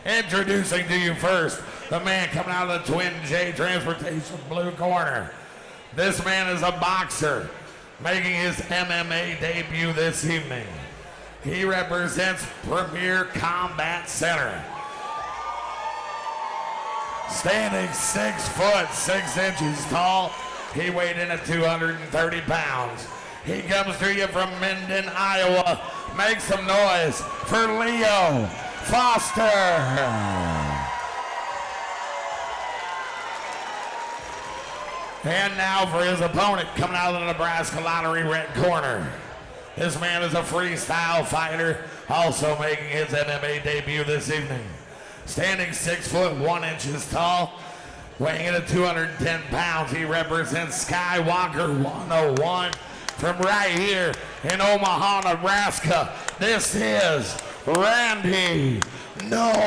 Introducing to you first, the man coming out of the Twin J Transportation blue corner. This man is a boxer, making his MMA debut this evening. He represents Premier Combat Center. Standing 6 foot 6 inches tall, he weighed in at 230 pounds. He comes to you from Minden, Iowa. Make some noise for Leo Foster. And now for his opponent, coming out of the Nebraska Lottery red corner. This man is a freestyle fighter, also making his MMA debut this evening. Standing 6 foot 1 inches tall, weighing in at 210 pounds, he represents Skywalker 101 from right here in Omaha, Nebraska. This is Randy Null.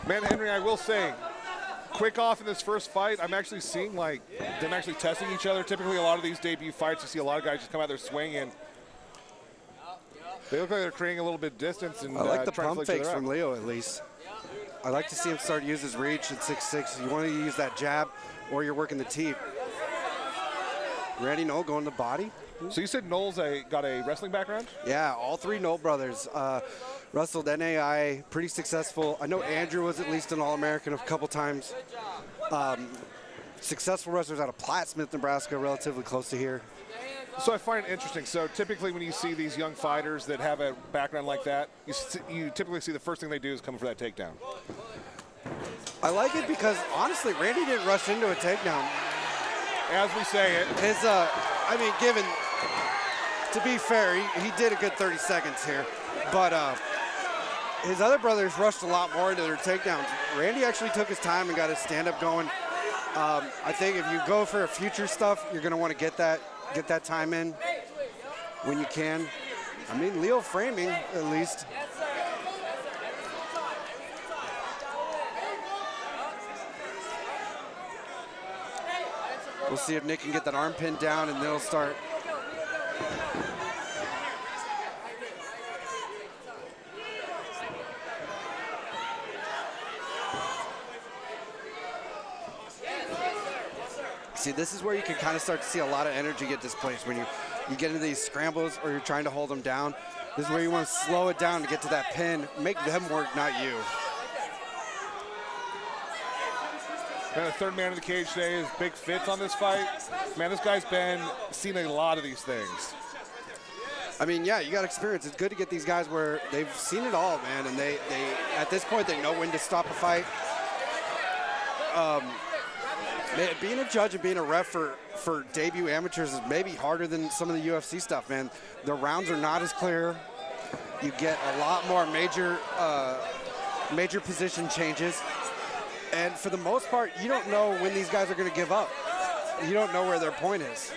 Man, Henry, I will say, quick off in this first fight, I'm actually seeing like them actually testing each other. Typically, a lot of these debut fights, you see a lot of guys just come out there swinging. They look like they're creating a little bit of distance. And I like the pump fakes from Leo, at least. I like to see him start to use his reach at 6'6". You want to use that jab, or you're working the teep. Randy Null going to the body. So you said Null's got a wrestling background? Yeah, all three Null brothers. Wrestled NAI, pretty successful. I know Andrew was at least an All-American a couple times. Successful wrestlers out of Plattsmouth, Nebraska, relatively close to here. So I find it interesting. So typically when you see these young fighters that have a background like that, you typically see the first thing they do is come for that takedown. I like it because, honestly, Randy didn't rush into a takedown. As we say it. I mean, to be fair, he did a good 30 seconds here. But his other brothers rushed a lot more into their takedowns. Randy actually took his time and got his stand-up going. I think if you go for future stuff, you're going to want to get that time in when you can. I mean, Leo framing, at least. We'll see if Nick can get that arm pinned down, and then he'll start. See, this is where you can kind of start to see a lot of energy get displaced when you get into these scrambles or you're trying to hold them down. This is where you want to slow it down to get to that pin, make them work, not you. Man, the third man of the cage today is Big Fitz on this fight. Man, this guy's seen a lot of these things. I mean, yeah, you got experience. It's good to get these guys where they've seen it all, man, and they at this point, they know when to stop a fight. Being a judge and being a ref for debut amateurs is maybe harder than some of the UFC stuff, man. The rounds are not as clear. You get a lot more major position changes. And for the most part, you don't know when these guys are going to give up. You don't know where their point is.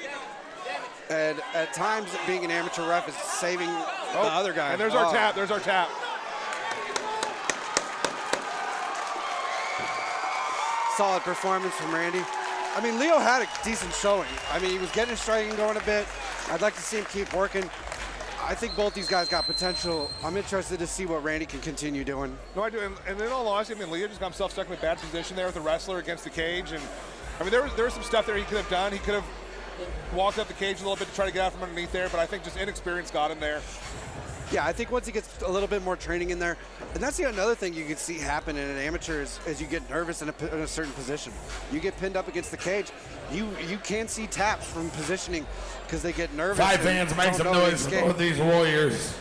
And at times, being an amateur ref is saving the other guy. And there's our tap. There's our tap. Solid performance from Randy. I mean, Leo had a decent showing. I mean, he was getting his striking going a bit. I'd like to see him keep working. I think both these guys got potential. I'm interested to see what Randy can continue doing. No, I do. And in all honesty, I mean, Leo just got himself stuck in a bad position there with the wrestler against the cage. And I mean, there was some stuff there he could have done. He could have walked up the cage a little bit to try to get out from underneath there, but I think just inexperience got him there. Yeah, I think once he gets a little bit more training in there, and that's another thing you can see happen in an amateur is you get nervous in a certain position. You get pinned up against the cage, you can see taps from positioning because they get nervous. Five fans, make some noise for both these warriors.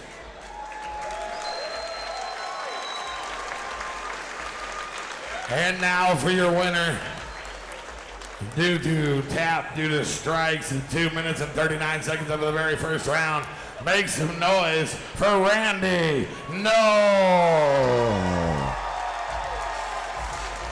And now for your winner, due to strikes in 2 minutes and 39 seconds of the very first round, make some noise for Randy Null.